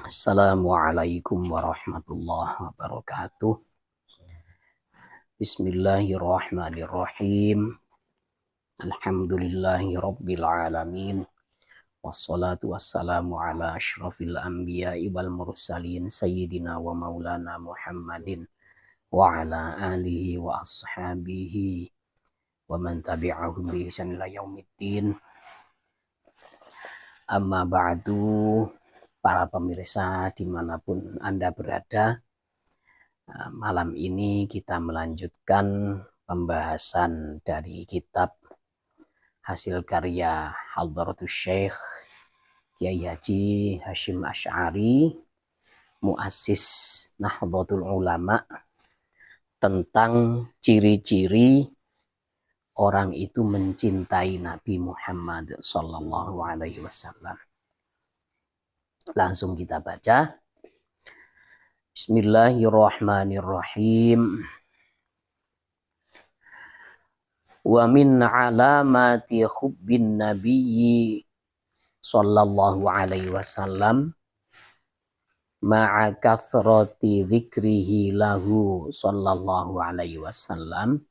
Assalamualaikum warahmatullahi wabarakatuh. Bismillahirrahmanirrahim. Alhamdulillahi rabbil alamin. Wassalatu wassalamu ala ashrafil anbiya'i wal mursalin sayyidina wa maulana Muhammadin wa ala alihi wa ashabihi wa man tabi'ahum bi ihsan ila yaumiddin. Amma ba'du, para pemirsa dimanapun Anda berada, malam ini kita melanjutkan pembahasan dari kitab hasil karya Hadratus Syekh Kiai Haji Hasyim Asy'ari, muassis Nahdlatul Ulama, tentang ciri-ciri orang itu mencintai Nabi Muhammad sallallahu alaihi wasallam. Langsung kita baca. Bismillahirrahmanirrahim. Wa min alamati hubbin nabiyyi sallallahu alaihi wasallam ma'a kathrati dzikrihi lahu sallallahu alaihi wasallam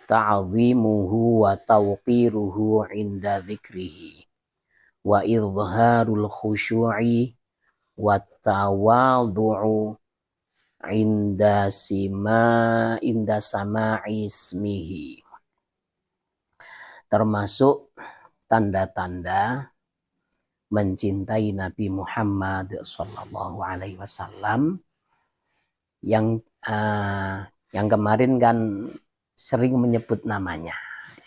ta'zimuhu wa tawqiruhu 'inda dzikrihi wa izharul khusyu'i wa tawadhu'u inda sama'i ismihi. Termasuk tanda-tanda mencintai Nabi Muhammad sallallahu alaihi wasallam yang kemarin kan sering menyebut namanya,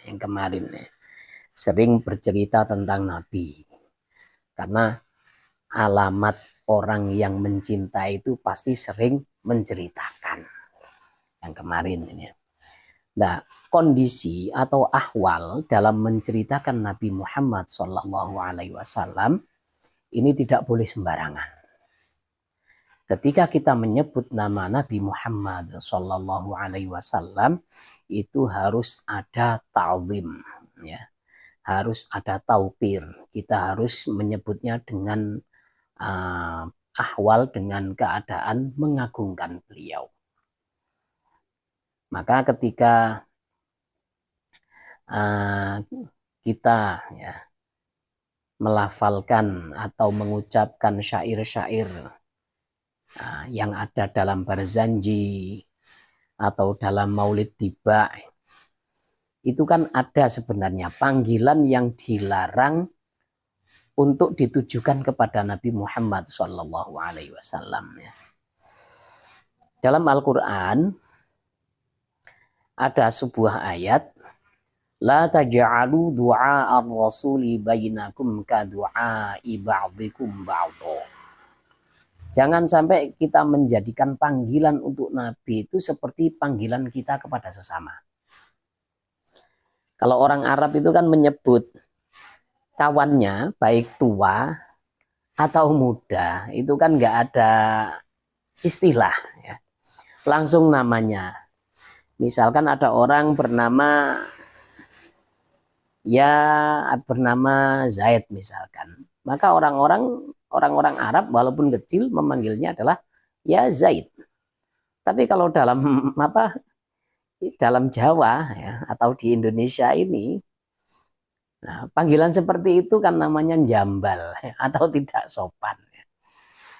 yang kemarin sering bercerita tentang Nabi. Karena alamat orang yang mencintai itu pasti sering menceritakan. Yang kemarin ini. Nah, kondisi atau ahwal dalam menceritakan Nabi Muhammad SAW ini tidak boleh sembarangan. Ketika kita menyebut nama Nabi Muhammad SAW itu harus ada ta'zim, ya. Harus ada tauqir. Kita harus menyebutnya dengan ahwal, dengan keadaan mengagungkan beliau. Maka ketika kita melafalkan atau mengucapkan syair-syair yang ada dalam Barzanji atau dalam Maulid Tiba, itu kan ada sebenarnya panggilan yang dilarang untuk ditujukan kepada Nabi Muhammad SAW. Dalam Al-Quran ada sebuah ayat, la taj'alu du'a ar-rasuli bainakum ka du'a'i ba'dikum ba'dha. Jangan sampai kita menjadikan panggilan untuk Nabi itu seperti panggilan kita kepada sesama. Kalau orang Arab itu kan menyebut kawannya baik tua atau muda, itu kan nggak ada istilah, ya. Langsung namanya. Misalkan ada orang bernama Zaid misalkan, maka orang-orang Arab walaupun kecil memanggilnya adalah ya Zaid. Tapi kalau dalam Jawa, ya, atau di Indonesia ini, nah, panggilan seperti itu kan namanya jambal, ya, atau tidak sopan.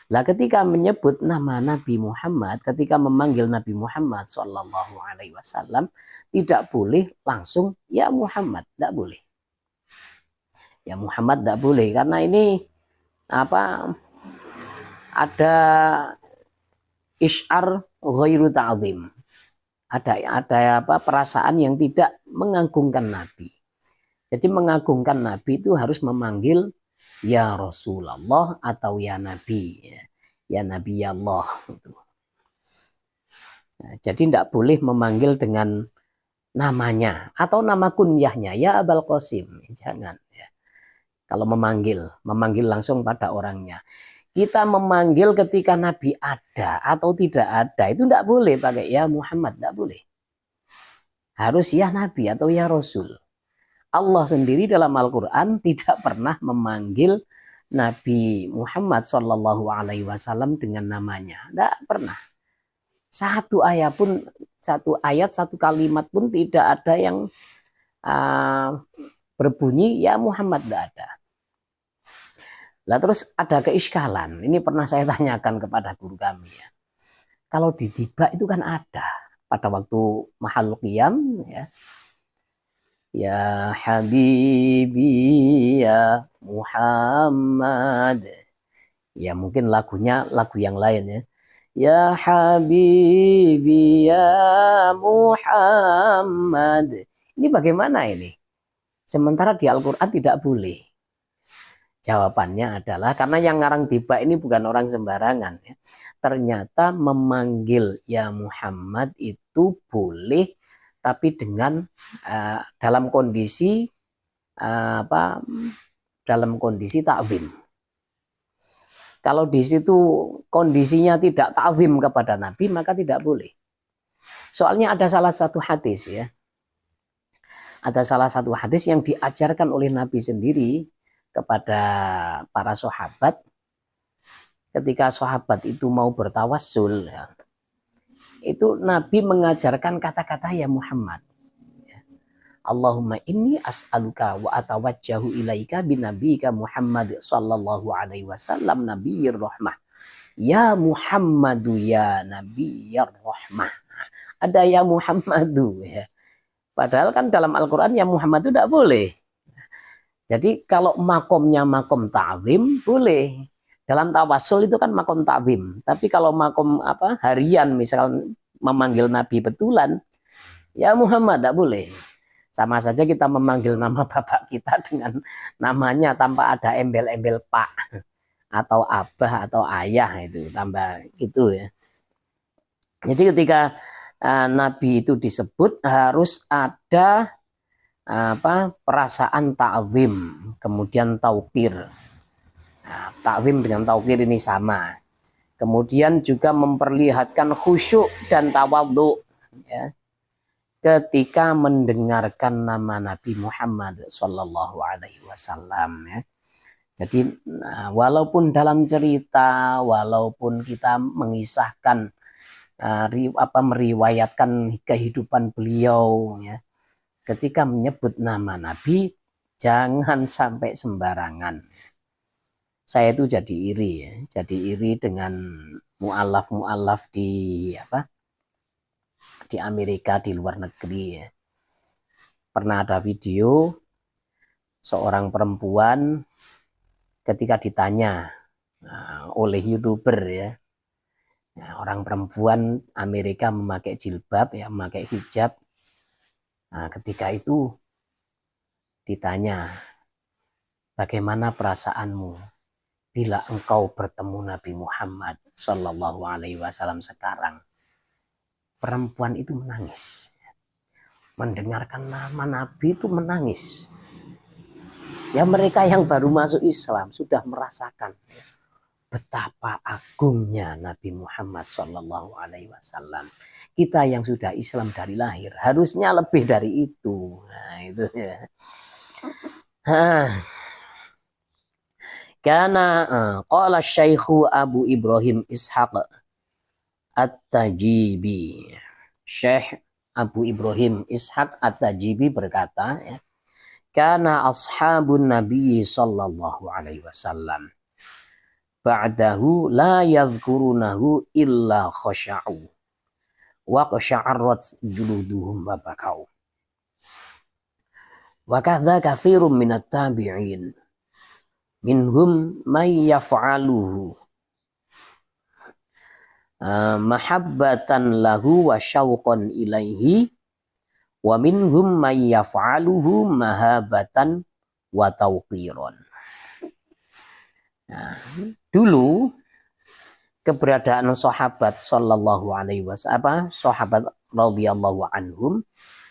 Nah, ketika menyebut nama Nabi Muhammad, ketika memanggil Nabi Muhammad SAW, tidak boleh langsung ya Muhammad, tidak boleh. Ya Muhammad tidak boleh, karena ini ada isy'ar ghairu ta'zim. Ada perasaan yang tidak mengagungkan Nabi. Jadi mengagungkan Nabi itu harus memanggil ya Rasulullah atau ya Nabi, ya Nabi Allah. Nah, jadi tidak boleh memanggil dengan namanya atau nama kunyahnya ya Abul Qasim, jangan. Ya. Kalau memanggil langsung pada orangnya. Kita memanggil ketika Nabi ada atau tidak ada, itu tidak boleh pakai ya Muhammad, tidak boleh. Harus ya Nabi atau ya Rasul. Allah sendiri dalam Al-Quran tidak pernah memanggil Nabi Muhammad Shallallahu Alaihi Wasallam dengan namanya. Tidak pernah. Satu ayat, satu kalimat pun tidak ada yang berbunyi ya Muhammad, tidak ada. Lah terus ada keiskalan. Ini pernah saya tanyakan kepada guru kami ya. Kalau di tiba itu kan ada pada waktu mahal qiyam ya. Ya Habibi ya Muhammad. Ya mungkin lagunya lagu yang lain ya. Ya Habibi ya Muhammad. Ini bagaimana ini? Sementara di Al-Quran tidak boleh. Jawabannya adalah karena yang ngarang tiba ini bukan orang sembarangan. Ya. Ternyata memanggil ya Muhammad itu boleh, tapi dengan dalam kondisi dalam kondisi ta'zim. Kalau di situ kondisinya tidak ta'zim kepada Nabi, maka tidak boleh. Soalnya ada salah satu hadis ya. Ada salah satu hadis yang diajarkan oleh Nabi sendiri kepada para sahabat ketika sahabat itu mau bertawassul ya, itu Nabi mengajarkan kata-kata ya Muhammad ya. Allahumma inni as'aluka wa atawajjahu ilaika binabiyika Muhammad sallallahu alaihi wasallam nabiyyir rahmah ya Muhammadu ya nabiyyir rahmah. Ada ya Muhammadu ya. Padahal kan dalam Al-Quran ya Muhammad itu tidak boleh. Jadi kalau makomnya makom ta'zim boleh. Dalam tawassul itu kan makom ta'zim. Tapi kalau makom harian misal memanggil Nabi betulan, ya Muhammad tidak boleh. Sama saja kita memanggil nama bapak kita dengan namanya tanpa ada embel-embel pak atau abah atau ayah itu tambah gitu ya. Jadi ketika Nabi itu disebut harus ada perasaan ta'zim, kemudian taukir. Nah, ta'zim dengan taukir ini sama. Kemudian juga memperlihatkan khusyuk dan tawadhu ya, ketika mendengarkan nama Nabi Muhammad Sallallahu Alaihi Wasallam ya. Jadi walaupun dalam cerita, walaupun kita mengisahkan meriwayatkan kehidupan beliau ya, ketika menyebut nama Nabi, jangan sampai sembarangan. Saya itu jadi iri ya, jadi iri dengan mu'alaf di Amerika, di luar negeri ya. Pernah ada video seorang perempuan ketika ditanya oleh YouTuber ya, orang perempuan Amerika memakai jilbab ya, memakai hijab. Nah, ketika itu ditanya, bagaimana perasaanmu bila engkau bertemu Nabi Muhammad Sallallahu Alaihi Wasallam sekarang? Perempuan itu menangis. Mendengarkan nama Nabi itu menangis. Ya mereka yang baru masuk Islam sudah merasakan betapa agungnya Nabi Muhammad Sallallahu Alaihi Wasallam. Kita yang sudah Islam dari lahir harusnya lebih dari itu. Nah, itu ya. Karena qala Syekhu Abu Ibrahim Ishaq At-Tajibi. Syekh Abu Ibrahim Ishaq At-Tajibi berkata ya, karena ashabun Nabi Sallallahu Alaihi Wasallam ba'dahu la yadhkurunahu illa khasha'u wa qasha'arrat juluduhum wa bakau. Wa kadza katsirun minat tabi'in minhum may yaf'aluhu mahabbatan lahu wa syauqan ilaihi wa minhum may yaf'aluhu mahabatan wa tauqiran. Nah, dulu keberadaan sahabat sallallahu alaihi wasallam, sahabat radhiyallahu anhum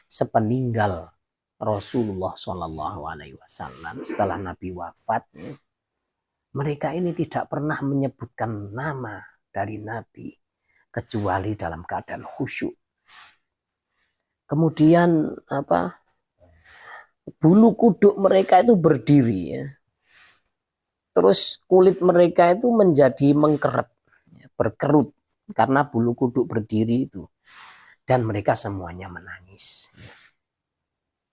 sepeninggal Rasulullah sallallahu alaihi wasallam setelah Nabi wafat, mereka ini tidak pernah menyebutkan nama dari Nabi kecuali dalam keadaan khusyuk. Kemudian bulu kuduk mereka itu berdiri ya. Terus kulit mereka itu menjadi mengkeret, berkerut karena bulu kuduk berdiri itu. Dan mereka semuanya menangis.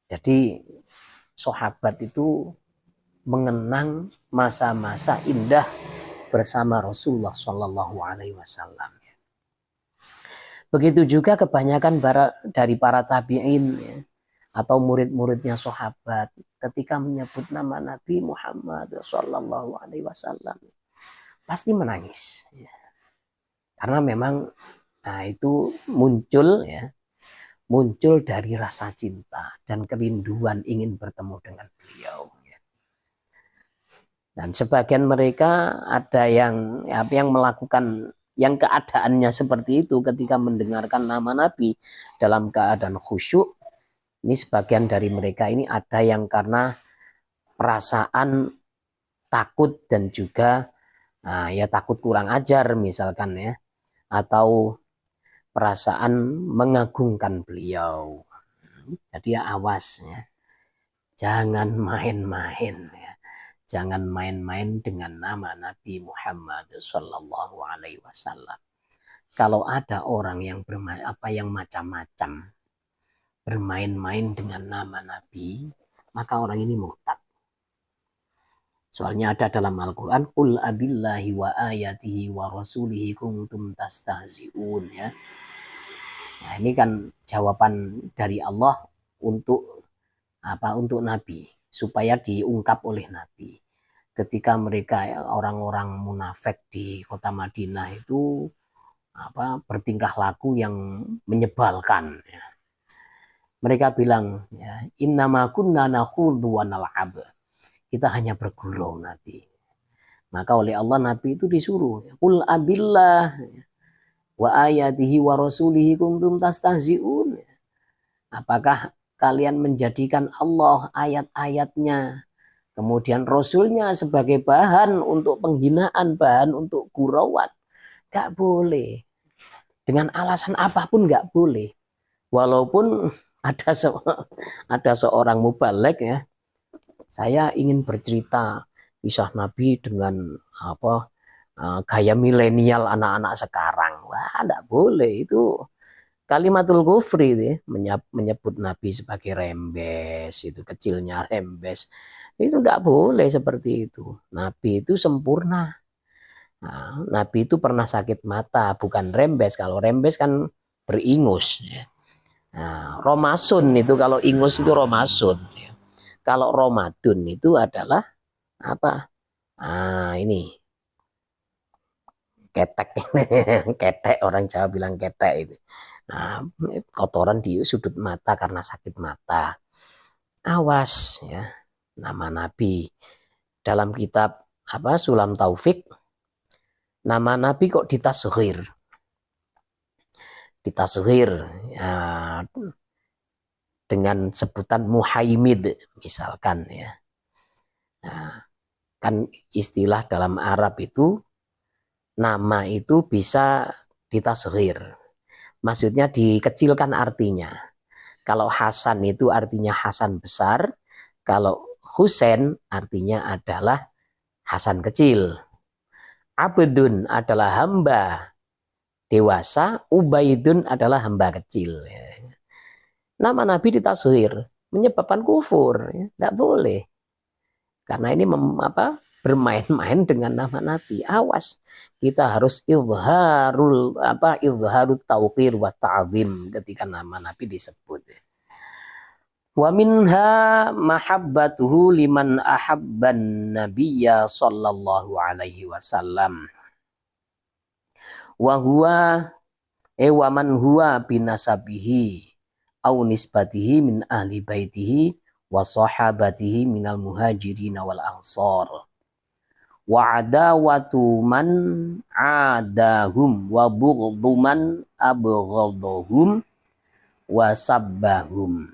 Jadi sahabat itu mengenang masa-masa indah bersama Rasulullah Shallallahu Alaihi Wasallam. Begitu juga kebanyakan dari para tabi'in ya, atau murid-muridnya sahabat ketika menyebut nama Nabi Muhammad Shallallahu Alaihi Wasallam pasti menangis. Ya. Karena memang itu muncul dari rasa cinta dan kerinduan ingin bertemu dengan beliau. Dan sebagian mereka ada yang melakukan yang keadaannya seperti itu ketika mendengarkan nama Nabi dalam keadaan khusyuk. Ini sebagian dari mereka ini ada yang karena perasaan takut dan juga takut kurang ajar misalkan ya, atau perasaan mengagungkan beliau. Jadi ya awas ya, jangan main-main ya. Jangan main-main dengan nama Nabi Muhammad Sallallahu Alaihi Wasallam. Kalau ada orang yang macam-macam bermain-main dengan nama Nabi, maka orang ini murtad. Soalnya ada dalam Al-Quran, Qul abillahi wa ayatihi wa rasulihi kuntum tastahzi'un ya. Nah, ini kan jawaban dari Allah untuk Nabi, supaya diungkap oleh Nabi. Ketika mereka orang-orang munafik di kota Madinah itu bertingkah laku yang menyebalkan ya. Mereka bilang ya, innama kunna nakhudu wa nal'ab. Kita hanya bergurau Nabi. Maka oleh Allah Nabi itu disuruh, qul abillah wa ayatihi wa rasulihi kuntum tastahzi'un. Apakah kalian menjadikan Allah, ayat-ayatnya, kemudian Rasulnya sebagai bahan untuk penghinaan, bahan untuk gurauan? Gak boleh. Dengan alasan apapun gak boleh. Walaupun ada seorang mubaligh ya, saya ingin bercerita kisah Nabi dengan gaya milenial anak-anak sekarang. Wah, gak boleh. Itu kalimatul kufri itu ya, menyebut Nabi sebagai rembes, itu kecilnya rembes. Itu tidak boleh seperti itu. Nabi itu sempurna. Nah, Nabi itu pernah sakit mata, bukan rembes. Kalau rembes kan beringus. Ya. Nah, Romasun itu, kalau ingus itu Romasun. Ya. Kalau Romadun itu adalah apa? Ini ketek. Ketek, orang Jawa bilang ketek itu. Nah, kotoran di sudut mata karena sakit mata. Awas ya, nama Nabi. Dalam kitab Sulam Taufik, nama Nabi kok ditasghir. Ditasghir ya, dengan sebutan Muhaimid misalkan ya. Nah, kan istilah dalam Arab itu nama itu bisa ditasghir. Maksudnya dikecilkan artinya. Kalau Hasan itu artinya Hasan besar, kalau Husain artinya adalah Hasan kecil. Abdun adalah hamba dewasa, Ubaidun adalah hamba kecil. Nama Nabi ditasghir menyebabkan kufur, tidak boleh. Karena ini bermain-main dengan nama Nabi. Awas, kita harus izharut tauqir wa ta'zim ketika nama Nabi disebut. Wa minha mahabbatuhu liman ahabban nabiyya sallallahu alaihi wasallam. Wa huwa wa man huwa binasabihi au nisbatihi min ahli baitihi wa sahabatihi minal muhajirin wal ansar. Wa adawatu man adahum wa bughdhu man abghadhahum wa sabbahum.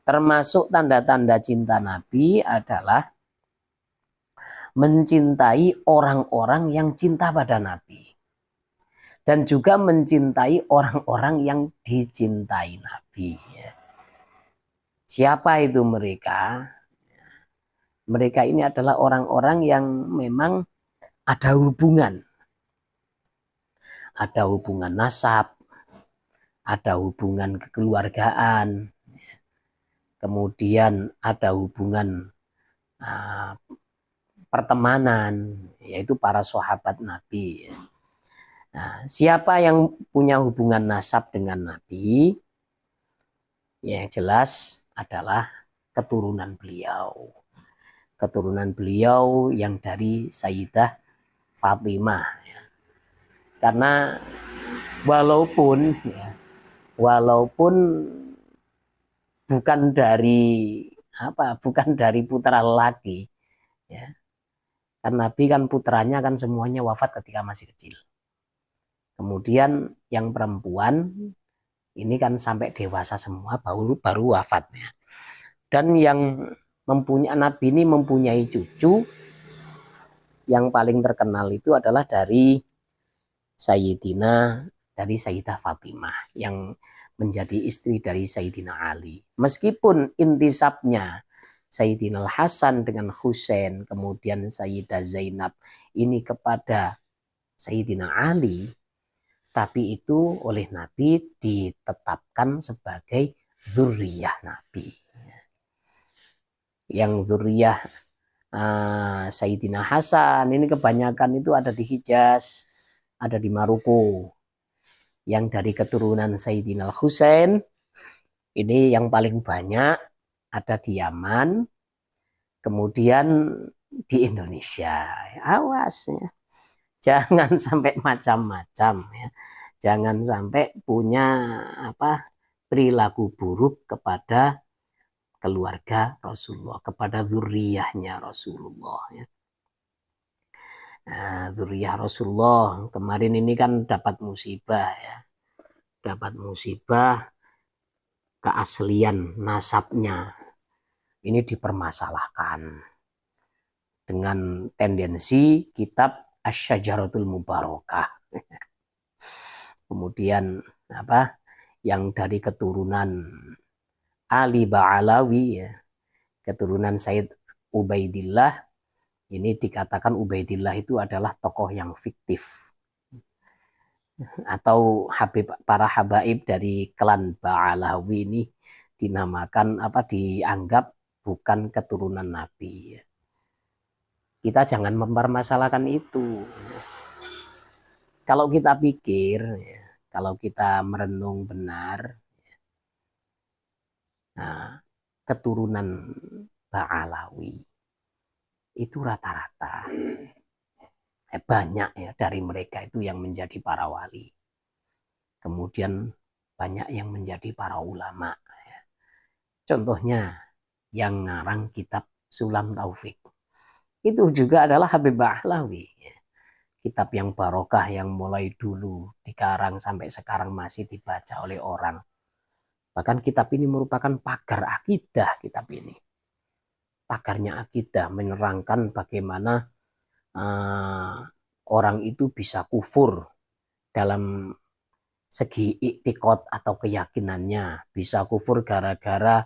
Termasuk tanda-tanda cinta Nabi adalah mencintai orang-orang yang cinta pada Nabi. Dan juga mencintai orang-orang yang dicintai Nabi. Siapa itu mereka? Mereka ini adalah orang-orang yang memang ada hubungan. Ada hubungan nasab, ada hubungan kekeluargaan, kemudian ada hubungan pertemanan, yaitu para sahabat Nabi. Nah, siapa yang punya hubungan nasab dengan Nabi, yang jelas adalah keturunan beliau. Keturunan beliau yang dari Sayyidah Fatimah. Karena walaupun bukan dari putra laki, ya. Kan Nabi kan putranya kan semuanya wafat ketika masih kecil. Kemudian yang perempuan ini kan sampai dewasa semua baru wafatnya. Dan yang Nabi ini mempunyai cucu yang paling terkenal itu adalah dari Sayyidah Fatimah yang menjadi istri dari Sayyidina Ali. Meskipun intisabnya Sayyidina Hasan dengan Husain, kemudian Sayyidah Zainab ini kepada Sayyidina Ali, tapi itu oleh Nabi ditetapkan sebagai dzurriyyah Nabi. Yang dzurriyyah Sayyidina Hasan ini kebanyakan itu ada di Hijaz, ada di Maroko. Yang dari keturunan Sayyidina Husain ini yang paling banyak ada di Yaman, kemudian di Indonesia. Awas ya. Jangan sampai macam-macam ya. Jangan sampai punya perilaku buruk kepada keluarga Rasulullah, kepada dzurriyyahnya Rasulullah ya. Nah, dzurriyyah Rasulullah kemarin ini kan dapat musibah ya. Dapat musibah keaslian nasabnya ini dipermasalahkan dengan tendensi kitab Asy-Syajaratul Mubarakah. Kemudian yang dari keturunan Ali Ba'alawi ya, keturunan Said Ubaidillah, ini dikatakan Ubaidillah itu adalah tokoh yang fiktif atau para habaib dari klan Ba'alawi ini dinamakan dianggap bukan keturunan Nabi. Kita jangan mempermasalahkan itu. Kalau kita pikir, kalau kita merenung benar, nah, keturunan Ba'alawi itu rata-rata banyak ya dari mereka itu yang menjadi para wali. Kemudian banyak yang menjadi para ulama. Contohnya yang ngarang kitab Sulam Taufik. Itu juga adalah Habib Ba'alawi. Kitab yang barokah yang mulai dulu dikarang sampai sekarang masih dibaca oleh orang. Bahkan kitab ini merupakan pagar akidah kitab ini. Pagarnya akidah menerangkan bagaimana orang itu bisa kufur dalam segi iktikad atau keyakinannya, bisa kufur gara-gara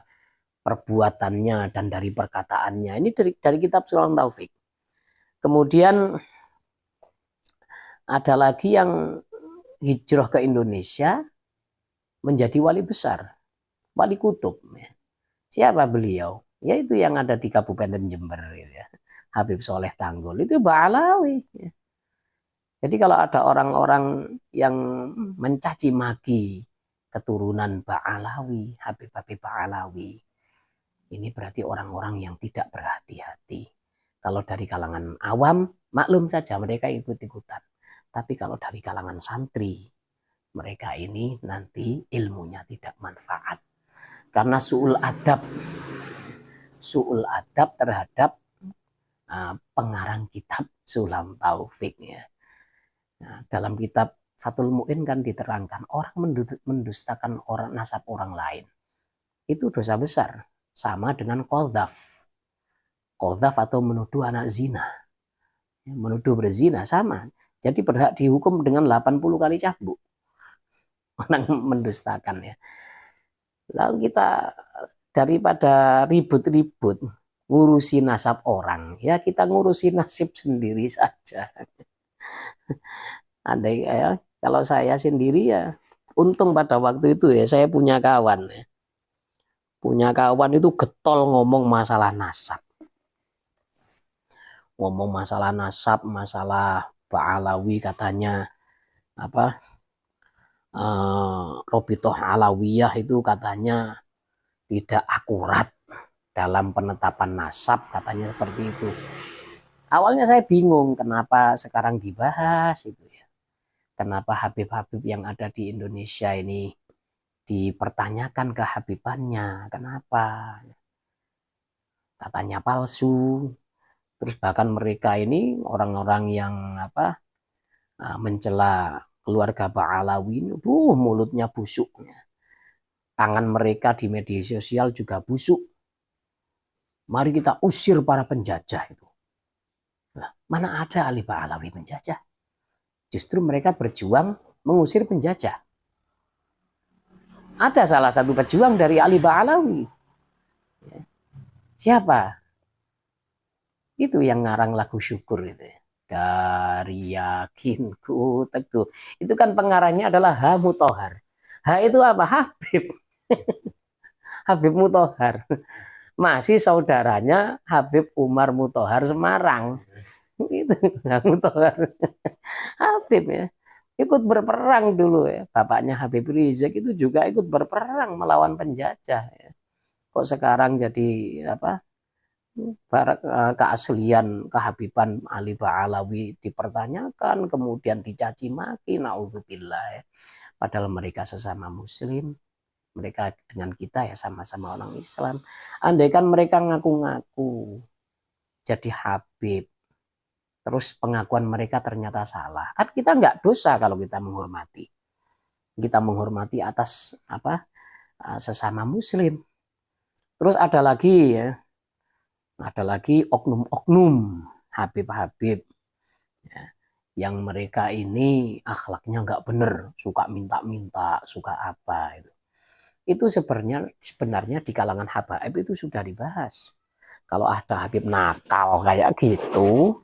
perbuatannya dan dari perkataannya. Ini dari kitab Sulam Taufik. Kemudian ada lagi yang hijrah ke Indonesia menjadi wali besar, wali kutub. Siapa beliau? Yaitu yang ada di Kabupaten Jember ya. Habib Soleh Tanggul itu Ba'alawi. Jadi kalau ada orang-orang yang mencaci maki keturunan Ba'alawi, Habib-habib Ba'alawi, ini berarti orang-orang yang tidak berhati-hati. Kalau dari kalangan awam, maklum saja mereka ikut-ikutan. Tapi kalau dari kalangan santri, mereka ini nanti ilmunya tidak manfaat. Karena su'ul adab terhadap pengarang kitab Sulam Taufik ya. Nah, dalam kitab Fathul Mu'in kan diterangkan orang mendustakan nasab orang lain itu dosa besar, sama dengan qadzaf atau menuduh anak zina, menuduh berzina sama. Jadi berhak dihukum dengan 80 kali cambuk orang mendustakan ya. Lalu kita daripada ribut-ribut ngurusi nasab orang, ya kita ngurusi nasib sendiri saja. Andai ya, kalau saya sendiri ya, untung pada waktu itu ya saya punya kawan ya. Punya kawan itu getol ngomong masalah nasab. Ngomong masalah nasab, masalah Ba'alawi katanya apa? Robitoh Alawiyah itu katanya tidak akurat dalam penetapan nasab, katanya seperti itu. Awalnya saya bingung kenapa sekarang dibahas itu ya. Kenapa Habib-Habib yang ada di Indonesia ini dipertanyakan kehabibannya, kenapa? Katanya palsu. Terus bahkan mereka ini orang-orang yang mencela keluarga Ba'alawi, mulutnya busuk. Tangan mereka di media sosial juga busuk. Mari kita usir para penjajah itu. Nah, mana ada Ali Ba'alawi penjajah? Justru mereka berjuang mengusir penjajah. Ada salah satu pejuang dari Ali Ba'alawi. Siapa? Itu yang ngarang lagu syukur itu. Dari yakinku teguh. Itu kan pengarangnya adalah H. Muthohar. H itu apa? Habib. Habib Muthohar. Masih saudaranya Habib Umar Muthohar Semarang. Itu Muthohar. Habib ya. Ikut berperang dulu ya. Bapaknya Habib Rizik itu juga ikut berperang melawan penjajah ya. Kok sekarang jadi keaslian kehabiban Ali Ba'alawi dipertanyakan, kemudian dicaci maki, naudzubillah ya. Padahal mereka sesama muslim, mereka dengan kita ya sama-sama orang Islam. Andaikan mereka ngaku-ngaku jadi habib, terus pengakuan mereka ternyata salah, kan kita nggak dosa kalau kita menghormati. Kita menghormati atas sesama muslim. Terus ada lagi ya, oknum-oknum habib-habib ya, yang mereka ini akhlaknya nggak bener, suka minta-minta, suka apa itu sebenarnya di kalangan habaib itu sudah dibahas. Kalau ada habib nakal kayak gitu,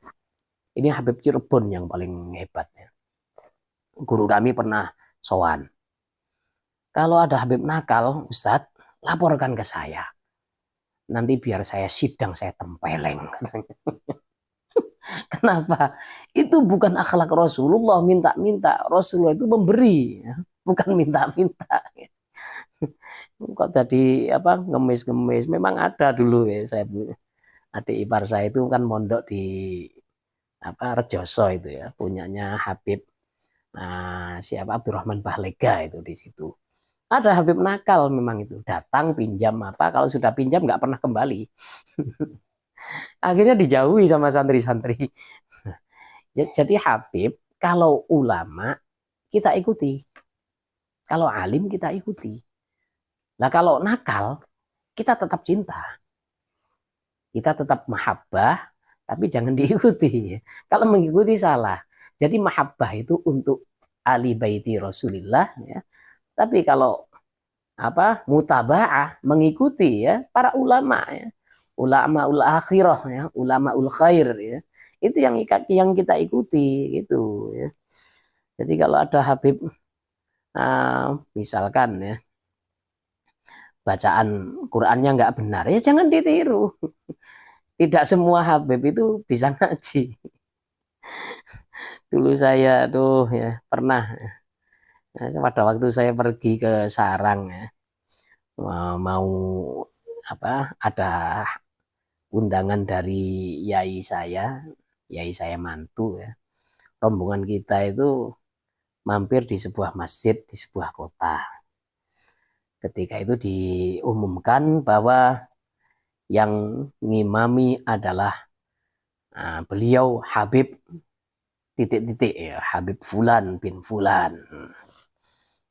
ini Habib Cirebon yang paling hebatnya. Guru kami pernah sowan. Kalau ada habib nakal, Ustadz, laporkan ke saya. Nanti biar saya sidang, saya tempeleng. Kenapa? Itu bukan akhlak Rasulullah minta-minta. Rasulullah itu memberi, bukan minta-minta. Kok jadi ngemis-ngemis? Memang ada dulu ya, saya adik ipar saya itu kan mondok di Rejoso itu ya, punyanya Habib siapa Abdurrahman Bahlega itu di situ. Ada habib nakal memang itu, datang pinjam kalau sudah pinjam nggak pernah kembali. Akhirnya dijauhi sama santri-santri. Jadi habib kalau ulama kita ikuti, kalau alim kita ikuti. Nah kalau nakal kita tetap cinta, kita tetap mahabbah, tapi jangan diikuti. Kalau mengikuti salah. Jadi mahabbah itu untuk ahli baiti Rasulillah ya. Tapi kalau mutaba'ah mengikuti ya para ulama ya, ulamaul akhirah ya, ulamaul khair ya. Itu yang kita ikuti gitu ya. Jadi kalau ada habib misalkan ya bacaan Qur'annya nggak benar ya jangan ditiru. Tidak semua habib itu bisa ngaji. Dulu saya ya pernah pada waktu saya pergi ke Sarang ya, mau ada undangan dari yai saya mantu ya. Rombongan kita itu mampir di sebuah masjid di sebuah kota. Ketika itu diumumkan bahwa yang ngimami adalah beliau Habib titik-titik ya, Habib Fulan bin Fulan.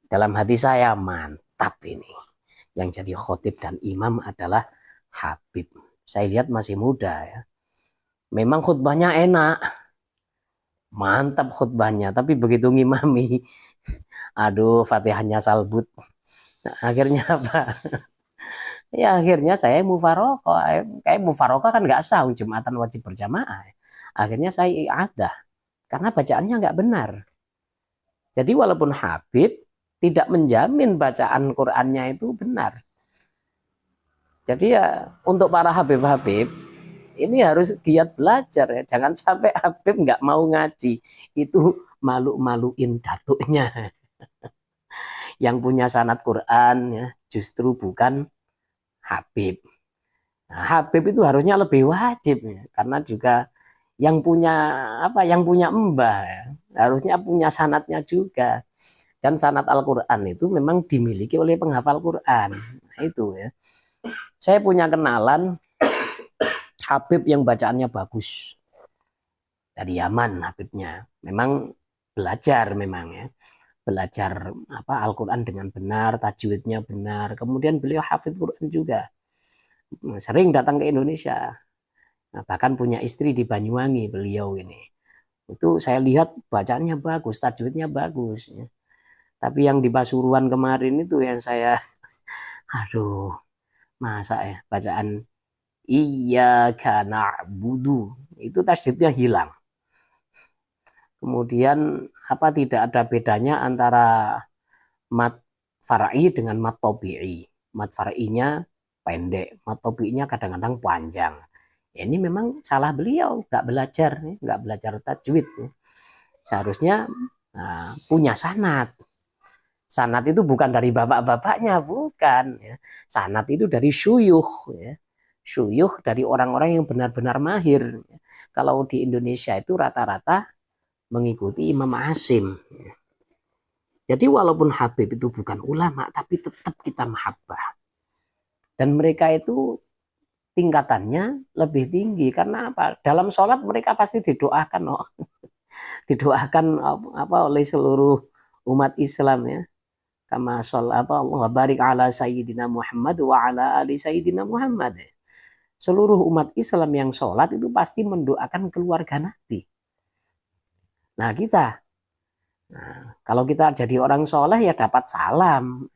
Dalam hati saya mantap ini. Yang jadi khotib dan imam adalah Habib. Saya lihat masih muda ya. Memang khutbahnya enak. Mantap khutbahnya, tapi begitu ngimami, aduh Fatihahnya salbut. Nah, akhirnya apa? Ya akhirnya saya mufarokoh. Kayak mufarokoh kan nggak sah, Jumatan wajib berjamaah. Akhirnya saya i'adah karena bacaannya nggak benar. Jadi walaupun Habib tidak menjamin bacaan Qur'annya itu benar. Jadi ya untuk para Habib-Habib ini harus giat belajar ya. Jangan sampai Habib nggak mau ngaji. Itu malu-maluin datuknya. Yang punya sanad Quran ya, justru bukan Habib. Nah, Habib itu harusnya lebih wajib ya, karena juga yang punya yang punya mbah ya, harusnya punya sanatnya juga. Dan sanat Al-Quran itu memang dimiliki oleh penghafal Quran. Nah, itu ya. Saya punya kenalan Habib yang bacaannya bagus. Dari Yaman Habibnya. Memang belajar memang ya. Belajar Al-Quran dengan benar, tajwidnya benar. Kemudian beliau hafidz Quran juga. Sering datang ke Indonesia. Nah, bahkan punya istri di Banyuwangi beliau ini. Itu saya lihat bacaannya bagus, tajwidnya bagus. Ya. Tapi yang di Pasuruan kemarin itu yang saya, aduh, masa ya bacaan iyyaka na'budu itu tajwidnya hilang. Kemudian tidak ada bedanya antara mat far'i dengan mat tabi'i. Mat far'inya pendek, mat tabi'inya kadang-kadang panjang. Ya, ini memang salah beliau, nggak belajar tajwid. Seharusnya punya sanad. Sanad itu bukan dari bapak-bapaknya, bukan. Sanad itu dari syuyuh. Syuyuh dari orang-orang yang benar-benar mahir. Kalau di Indonesia itu rata-rata mengikuti Imam Asim. Jadi walaupun Habib itu bukan ulama, tapi tetap kita mahabbah. Dan mereka itu tingkatannya lebih tinggi. Karena apa? Dalam sholat mereka pasti didoakan. Didoakan oleh seluruh umat Islam ya. Kama Allah barik ala Sayyidina Muhammad wa ala ali Sayyidina Muhammad. Seluruh umat Islam yang sholat itu pasti mendoakan keluarga Nabi. Nah kita, kalau kita jadi orang soleh ya dapat salam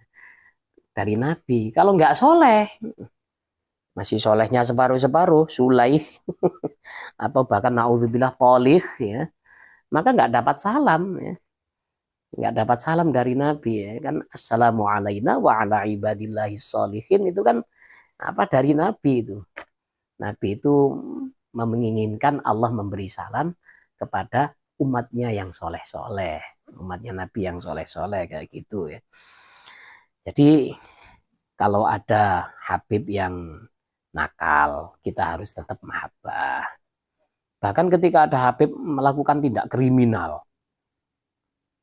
dari Nabi. Kalau nggak soleh, masih solehnya separuh-separuh, sulaih, atau bahkan naudzubillah tolih, ya, maka nggak dapat salam. Ya. Nggak dapat salam dari Nabi. Ya. Kan assalamu alaina wa ala ibadillahi sholihin itu kan dari Nabi itu. Nabi itu menginginkan Allah memberi salam kepada umatnya yang soleh-soleh. Umatnya Nabi yang soleh-soleh kayak gitu ya. Jadi kalau ada Habib yang nakal, kita harus tetap mahabbah. Bahkan ketika ada Habib melakukan tindak kriminal,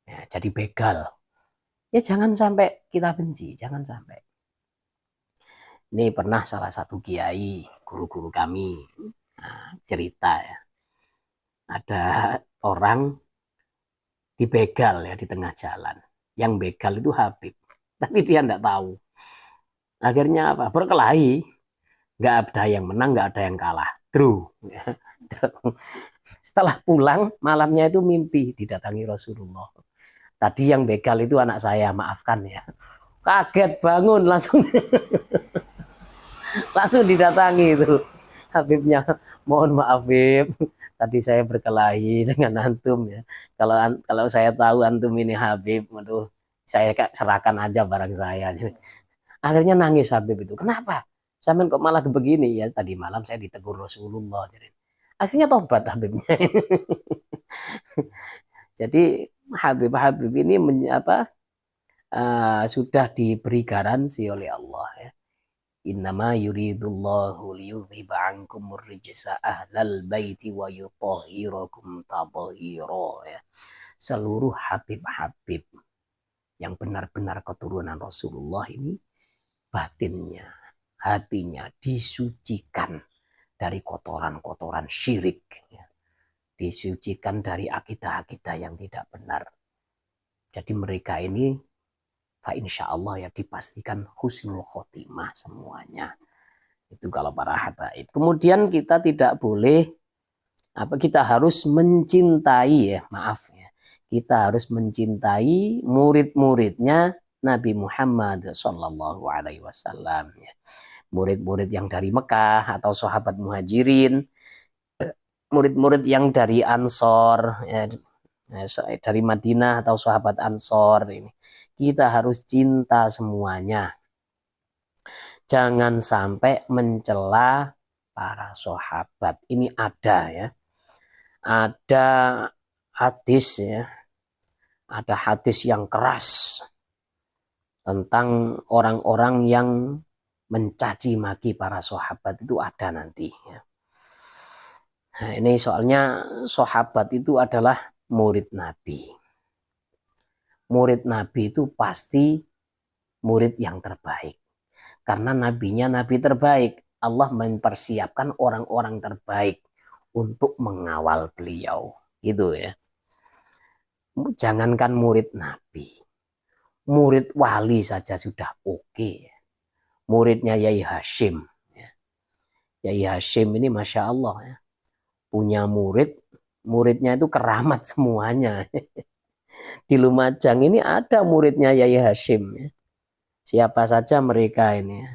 ya, jadi begal, ya jangan sampai kita benci, jangan sampai. Ini pernah salah satu kiai, guru-guru kami, cerita ya. Ada orang dibegal ya di tengah jalan. Yang begal itu Habib, tapi dia enggak tahu. Akhirnya berkelahi, nggak ada yang menang, nggak ada yang kalah, draw. Setelah pulang malamnya itu mimpi didatangi Rasulullah. Tadi yang begal itu anak saya, maafkan ya. Kaget bangun langsung langsung didatangi itu Habibnya. Mohon maaf Habib, tadi saya berkelahi dengan antum ya. Kalau saya tahu antum ini Habib, waduh, saya serahkan aja barang saya. Akhirnya nangis Habib itu. Kenapa? Sampai kok malah begini ya? Tadi malam saya ditegur Rasulullah. Akhirnya tobat Habibnya. Jadi Habib ini sudah diberi garansi oleh Allah ya. Innama yuridullahu liyudhiba ankumur rijsa ahlal baiti wa yutahhirakum tathira ya. Seluruh Habib-Habib yang benar-benar keturunan Rasulullah ini batinnya, hatinya disucikan dari kotoran-kotoran syirik, ya. Disucikan dari akidah-akidah yang tidak benar. Jadi mereka ini insya Allah ya dipastikan husnul khotimah semuanya. Itu kalau para habaib. Kemudian kita tidak boleh kita harus mencintai ya, maaf ya. Kita harus mencintai murid-muridnya Nabi Muhammad Sallallahu Alaihi Wasallam. Ya. murid-murid yang dari Mekah atau sahabat Muhajirin, murid-murid yang dari Ansor, ya, dari Madinah atau sahabat Ansor ini. Kita harus cinta semuanya. Jangan sampai mencela para sahabat. Ini ada ya. Ada hadis ya. Ada hadis yang keras tentang orang-orang yang mencaci maki para sahabat, itu ada nanti ya. Nah, ini soalnya sahabat itu adalah murid Nabi. Murid Nabi itu pasti murid yang terbaik. Karena nabinya nabi terbaik. Allah mempersiapkan orang-orang terbaik untuk mengawal beliau. Gitu ya. Jangankan murid Nabi. Murid wali saja sudah oke. Muridnya Yai Hashim. Yai Hashim ini Masya Allah ya. Punya muridnya itu keramat semuanya. Di Lumajang ini ada muridnya Yai Hashim. Siapa saja mereka ini ya.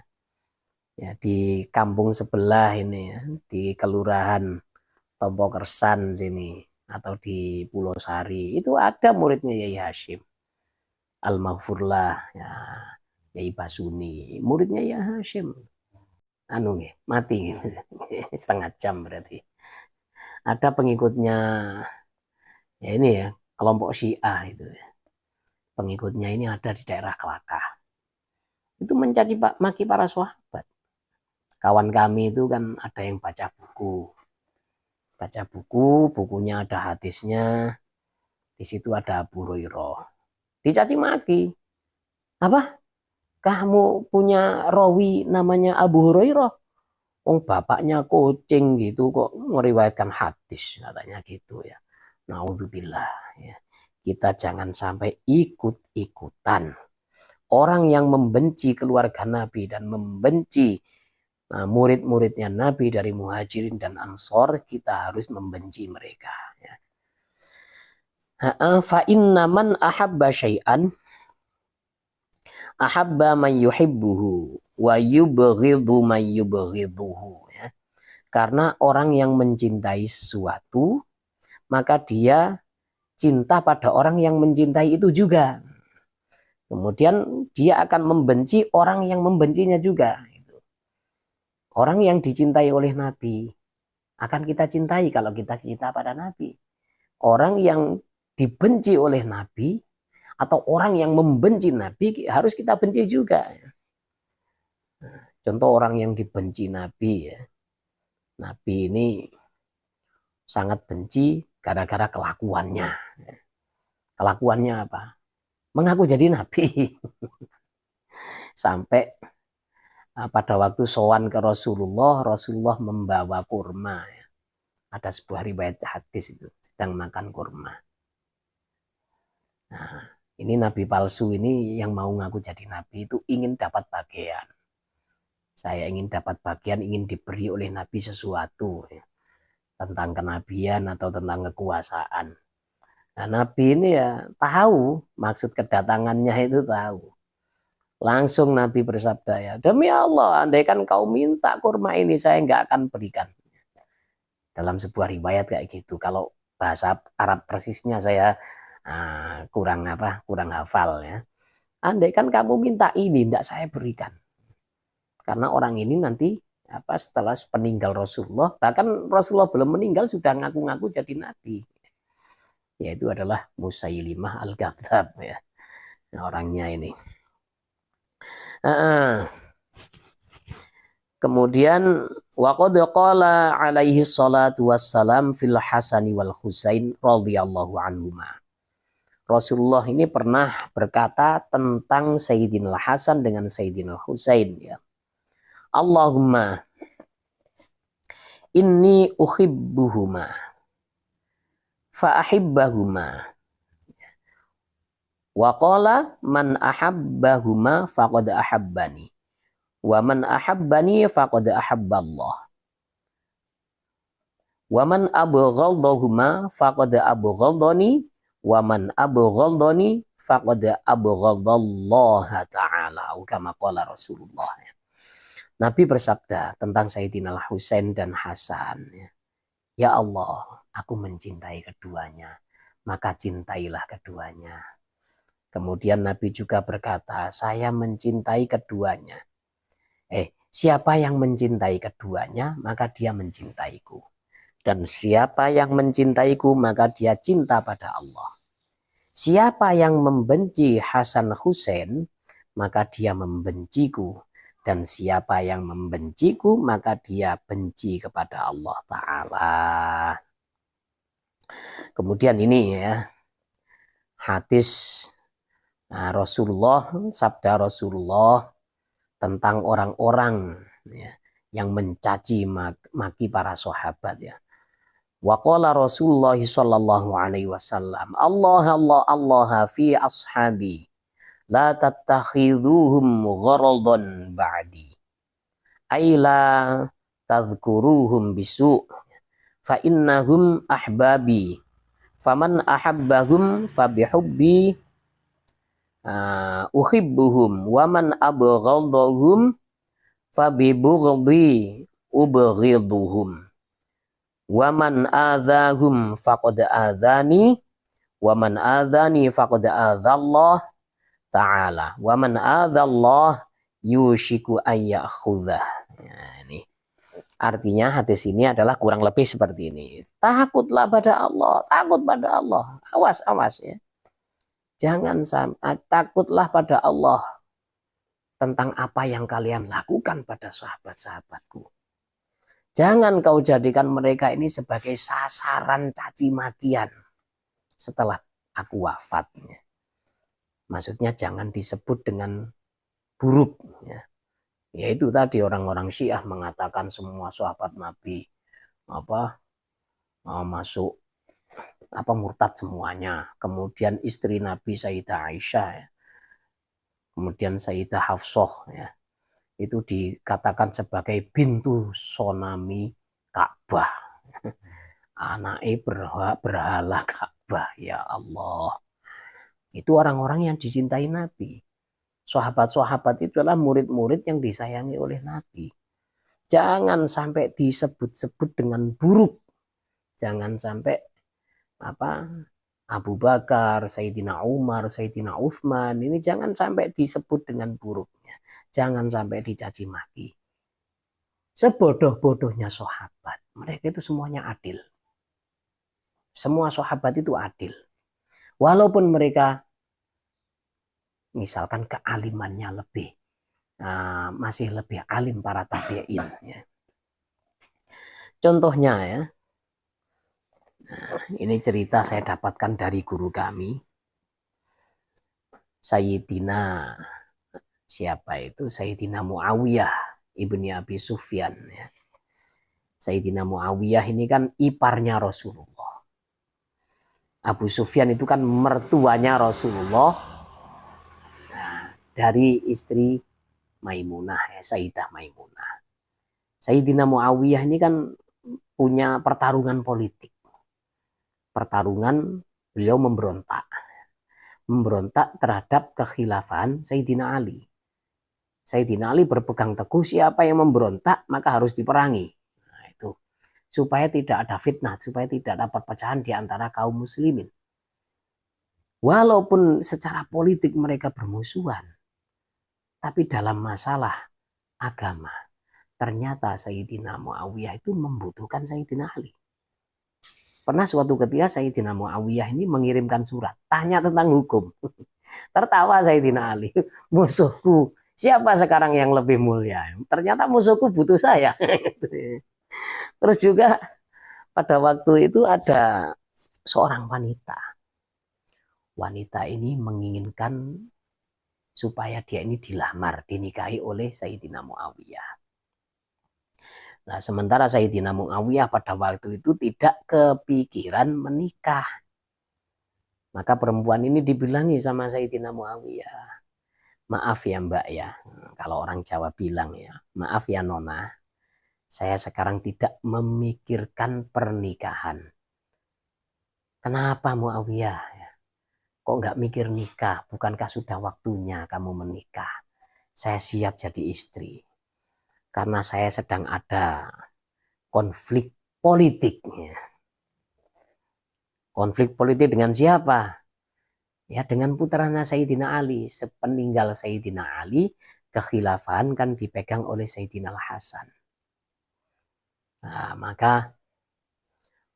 Ya, di kampung sebelah ini ya, di Kelurahan Tompo Kersan sini atau di Pulau Sari itu ada muridnya Yai Hashim. Al-Maghfurlah ya, Yai Basuni, muridnya Yai Hashim. Anu nih, mati setengah jam berarti. Ada pengikutnya ya ini ya, kelompok Syiah itu ya. Pengikutnya ini ada di daerah Kelakah. Itu mencaci maki para sahabat. Kawan kami itu kan ada yang baca buku. Baca buku, bukunya ada hadisnya. Di situ ada Abu Hurairah. Dicaci maki. Apa? Kamu punya rawi namanya Abu Hurairah? Oh, bapaknya kucing gitu kok meriwayatkan hadis katanya gitu ya. Naudzubillah ya. Kita jangan sampai ikut-ikutan. Orang yang membenci keluarga Nabi dan membenci murid-muridnya Nabi dari Muhajirin dan Ansor, kita harus membenci mereka ya. Fa inna man ahabba syai'an ahabba man yuhibbuhu wa yubghidhu man yubghidhuhu ya. Karena orang yang mencintai sesuatu, maka dia cinta pada orang yang mencintai itu juga. Kemudian dia akan membenci orang yang membencinya juga. Orang yang dicintai oleh Nabi akan kita cintai kalau kita cinta pada Nabi. Orang yang dibenci oleh Nabi atau orang yang membenci Nabi harus kita benci juga. Contoh orang yang dibenci Nabi ya. Nabi ini sangat benci gara-gara kelakuannya. Kelakuannya apa? Mengaku jadi Nabi. Sampai pada waktu sowan ke Rasulullah, Rasulullah membawa kurma. Ada sebuah riwayat hadis itu, sedang makan kurma. Nah, ini Nabi palsu ini yang mau ngaku jadi Nabi itu ingin dapat bagian. Saya ingin dapat bagian, ingin diberi oleh Nabi sesuatu ya, tentang kenabian atau tentang kekuasaan. Nah, Nabi ini ya tahu maksud kedatangannya itu tahu. Langsung Nabi bersabda ya, demi Allah, andaikan kau minta kurma ini, saya nggak akan berikan. Dalam sebuah riwayat kayak gitu. Kalau bahasa Arab persisnya saya kurang hafal ya. Andaikan kamu minta ini, nggak saya berikan. Karena orang ini nanti setelah peninggal Rasulullah, bahkan Rasulullah belum meninggal sudah ngaku-ngaku jadi Nabi. Yaitu adalah Musailimah Al-Kadzdzab ya. Orangnya ini. Kemudian waqad qala alaihi salatu wassalam fil Hasani wal Husain radhiyallahu anhuma. Rasulullah ini pernah berkata tentang Sayyidina Hasan dengan Sayyidina Husain ya. Allahumma inni uhibbuhuma fa ahibbahuma. Wa qala man ahabbahuma faqad ahabbani wa man ahabbani faqad ahabballah wa man abghadahuma faqad abghadani wa man abghadani faqad abghadallaha ta'ala kama qala Rasulullah. Nabi bersabda tentang Sayyidina Husain dan Hasan. Ya Allah, aku mencintai keduanya, maka cintailah keduanya. Kemudian Nabi juga berkata, saya mencintai keduanya. Siapa yang mencintai keduanya, maka dia mencintaiku. Dan siapa yang mencintaiku, maka dia cinta pada Allah. Siapa yang membenci Hasan Husain, maka dia membenciku. Dan siapa yang membenciku, maka dia benci kepada Allah Ta'ala. Kemudian ini ya, hadis Rasulullah, sabda Rasulullah tentang orang-orang ya, yang mencaci maki para sahabat ya. Wa qala Rasulullah sallallahu alaihi wasallam, Allah Allah Allah fi ashabi la tattakhidhuhum gharadan ba'di. Ay la tadhkuruhum bisu' fa innahum ahbabi. Faman ahabbahum fabihubbi uhibbuhum wa man abghadahum fabibughdhi ubghiduhum wa man adzahum faqad adzani wa man adzani faqad adzallah ta'ala wa man adzallah yushiku ay ya'khudhah. Ini artinya hadis ini adalah kurang lebih seperti ini. Takutlah pada Allah, takut pada Allah. Awas ya. Jangan takutlah pada Allah tentang apa yang kalian lakukan pada sahabat-sahabatku. Jangan kau jadikan mereka ini sebagai sasaran caci makian setelah aku wafat. Maksudnya jangan disebut dengan buruk. Yaitu tadi orang-orang Syiah mengatakan semua sahabat Nabi masuk murtad semuanya. Kemudian istri Nabi Sayyidah Aisyah ya. Kemudian Sayyidah Hafsah ya. Itu dikatakan sebagai bintu sonami Ka'bah. Anaknya berhala Ka'bah, ya Allah. Itu orang-orang yang dicintai Nabi. Sahabat-sahabat itu adalah murid-murid yang disayangi oleh Nabi. Jangan sampai disebut-sebut dengan buruk. Jangan sampai Abu Bakar, Sayyidina Umar, Sayyidina Uthman, ini jangan sampai disebut dengan buruknya. Jangan sampai dicaci maki. Sebodoh-bodohnya sahabat, mereka itu semuanya adil. Semua sahabat itu adil. Walaupun mereka misalkan kealimannya lebih, masih lebih alim para tabi'in. Ya. Contohnya ya, ini cerita saya dapatkan dari guru kami. Sayyidina siapa itu? Sayyidina Muawiyah ibni Abi Sufyan. Ya. Sayyidina Muawiyah ini kan iparnya Rasulullah. Abu Sufyan itu kan mertuanya Rasulullah. Nah, dari istri Maimunah, ya, Sayyidah Maimunah. Sayyidina Muawiyah ini kan punya pertarungan politik. Pertarungan beliau memberontak terhadap kekhilafahan Sayyidina Ali. Sayyidina Ali berpegang teguh siapa yang memberontak maka harus diperangi. Nah, itu supaya tidak ada fitnah, supaya tidak ada perpecahan di antara kaum muslimin. Walaupun secara politik mereka bermusuhan, tapi dalam masalah agama ternyata Sayyidina Muawiyah itu membutuhkan Sayyidina Ali. Pernah suatu ketika Sayyidina Muawiyah ini mengirimkan surat, tanya tentang hukum. Tertawa Sayyidina Ali, musuhku, siapa sekarang yang lebih mulia? Ternyata musuhku butuh saya. Terus juga pada waktu itu ada seorang wanita. Wanita ini menginginkan supaya dia ini dilamar, dinikahi oleh Sayyidina Muawiyah. Nah, sementara Sayyidina Muawiyah pada waktu itu tidak kepikiran menikah. Maka perempuan ini dibilangi sama Sayyidina Muawiyah. Maaf ya Mbak ya, kalau orang Jawa bilang ya, maaf ya Nona, saya sekarang tidak memikirkan pernikahan. Kenapa Muawiyah? Kok nggak mikir nikah? Bukankah sudah waktunya kamu menikah? Saya siap jadi istri. karena saya sedang ada konflik politik. Konflik politik dengan siapa? Ya dengan putranya Sayyidina Ali. Sepeninggal Sayyidina Ali, kekhilafahan kan dipegang oleh Sayyidina Hasan. Nah, maka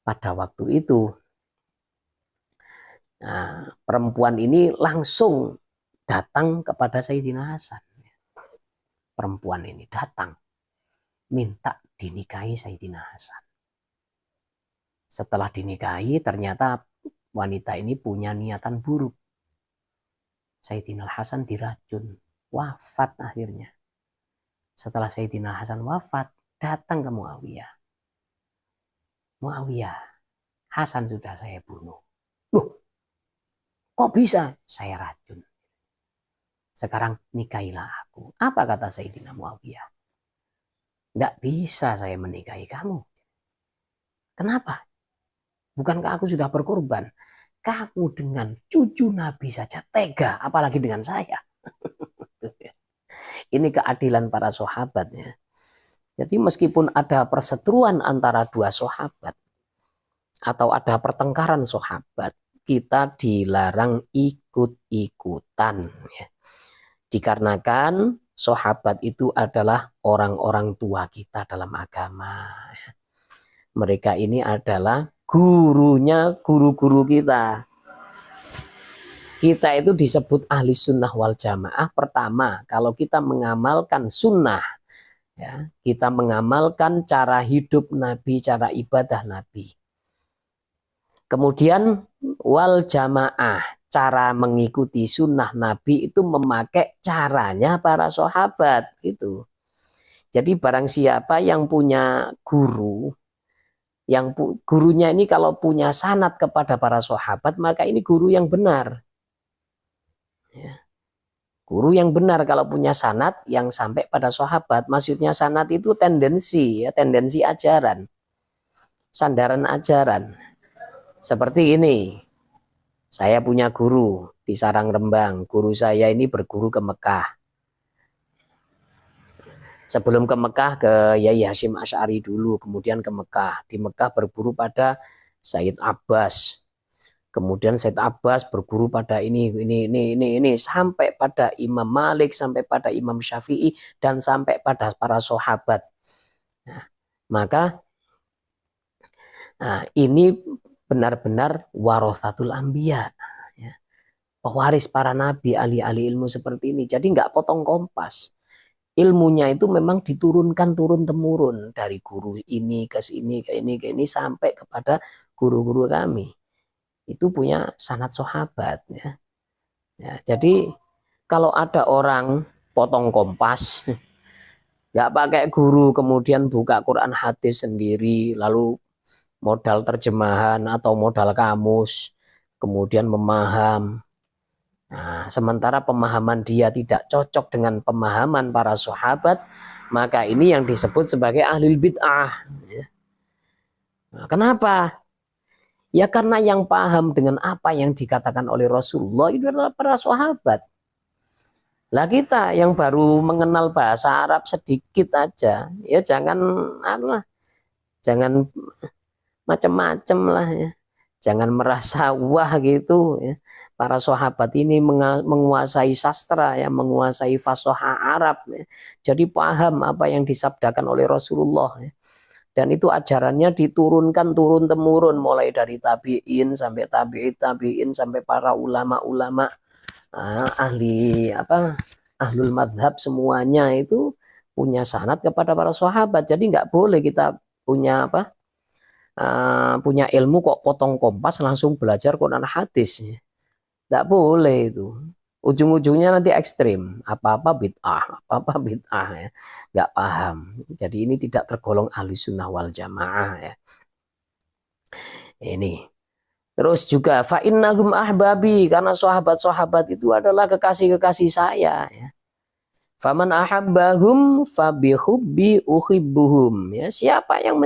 pada waktu itu perempuan ini langsung datang kepada Sayyidina Hasan. Perempuan ini datang minta dinikahi Sayyidina Hasan. Setelah dinikahi ternyata wanita ini punya niatan buruk. Sayyidina Hasan diracun, wafat akhirnya. Setelah Sayyidina Hasan wafat, datang ke Muawiyah. Muawiyah, Hasan sudah saya bunuh. Loh, kok bisa? Saya racun. Sekarang nikahilah aku. Apa kata Sayyidina Muawiyah? Tidak bisa saya menikahi kamu. Kenapa? Bukankah aku sudah berkorban? Kamu dengan cucu Nabi saja tega, apalagi dengan saya. Ini keadilan para sahabat ya. Jadi meskipun ada perseteruan antara dua sahabat atau ada pertengkaran sahabat, kita dilarang ikut-ikutan ya. Dikarenakan sahabat itu adalah orang-orang tua kita dalam agama. Mereka ini adalah gurunya guru-guru kita. Kita itu disebut ahli sunnah wal jamaah. Pertama, kalau kita mengamalkan sunnah, ya, kita mengamalkan cara hidup Nabi, cara ibadah Nabi. Kemudian wal jamaah, cara mengikuti sunnah Nabi itu memakai caranya para sahabat itu. Jadi barang siapa yang punya guru, yang gurunya ini kalau punya sanad kepada para sahabat, maka ini guru yang benar. Ya. Guru yang benar kalau punya sanad yang sampai pada sahabat. Maksudnya sanad itu tendensi, ya, tendensi ajaran, sandaran ajaran. Seperti ini. Saya punya guru di Sarang Rembang. Guru saya ini berguru ke Mekah. Sebelum ke Mekah ke Yai Hasyim Asy'ari dulu, kemudian ke Mekah. Di Mekah berguru pada Sayyid Abbas. Kemudian Sayyid Abbas berguru pada ini sampai pada Imam Malik, sampai pada Imam Syafi'i, dan sampai pada para sahabat. Nah, maka ini benar-benar warathatul anbiya, ya. Pewaris para nabi, ahli-ahli ilmu seperti ini. Jadi nggak potong kompas. Ilmunya itu memang diturunkan turun-temurun dari guru ini ke sini, ke ini, ke ini, sampai kepada guru-guru kami. Itu punya sanad sahabat. Ya. Ya, jadi kalau ada orang potong kompas, nggak pakai guru, kemudian buka Quran hadis sendiri, lalu modal terjemahan atau modal kamus, kemudian memaham. Nah, sementara pemahaman dia tidak cocok dengan pemahaman para sahabat, maka ini yang disebut sebagai ahli bid'ah. Nah, kenapa? Ya karena yang paham dengan apa yang dikatakan oleh Rasulullah itu adalah para sahabat. Lah kita yang baru mengenal bahasa Arab sedikit aja, ya jangan macam-macam lah ya. Jangan merasa wah gitu ya. Para sahabat ini menguasai sastra ya, menguasai fasahah Arab ya. Jadi paham apa yang disabdakan oleh Rasulullah ya. Dan itu ajarannya diturunkan turun-temurun mulai dari tabi'in sampai tabi'in sampai para ulama-ulama ahli ahlul madhab semuanya itu punya sanad kepada para sahabat. Jadi nggak boleh kita punya punya ilmu kok potong kompas langsung belajar Quran hadis. Tidak boleh itu. Ujung-ujungnya nanti ekstrim. Apa-apa bid'ah ya. Nggak paham. Jadi ini tidak tergolong ahli sunnah wal jamaah ya. Ini. Terus juga fa'innahum ahbabi, karena sahabat-sahabat itu adalah kekasih-kekasih saya ya. Faman ahabbahum fabihubbi uhibbuhum. Ya, siapa yang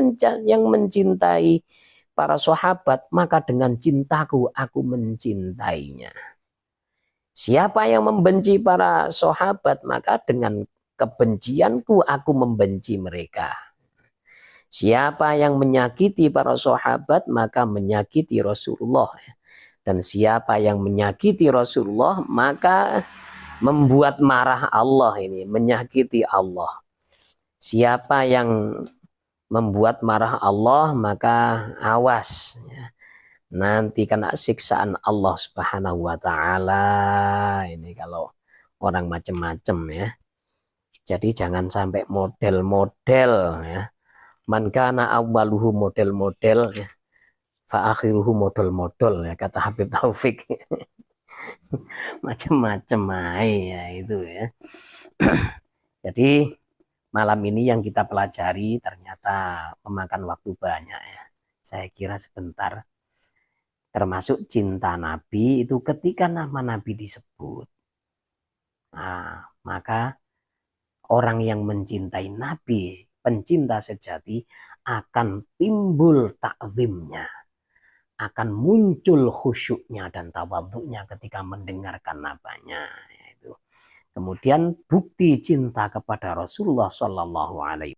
mencintai para sahabat, maka dengan cintaku aku mencintainya. Siapa yang membenci para sahabat, maka dengan kebencianku, aku membenci mereka. Siapa yang menyakiti para sahabat, maka menyakiti Rasulullah. Dan siapa yang menyakiti Rasulullah, maka membuat marah Allah ini, menyakiti Allah. Siapa yang membuat marah Allah, maka awas. Nanti kena siksaan Allah Subhanahu wa Ta'ala. Ini kalau orang macam-macam ya. Jadi jangan sampai model-model ya. Man kana awwaluhu model-model ya. Fa akhiruhu model-model ya, kata Habib Taufik. Macam-macam ya itu ya. Jadi malam ini yang kita pelajari ternyata memakan waktu banyak ya. Saya kira sebentar. Termasuk cinta Nabi itu ketika nama Nabi disebut. Nah, maka orang yang mencintai Nabi, pencinta sejati, akan timbul takzimnya, akan muncul khusyuknya dan tawadhu'nya ketika mendengarkan namanya. Kemudian bukti cinta kepada Rasulullah Shallallahu Alaihi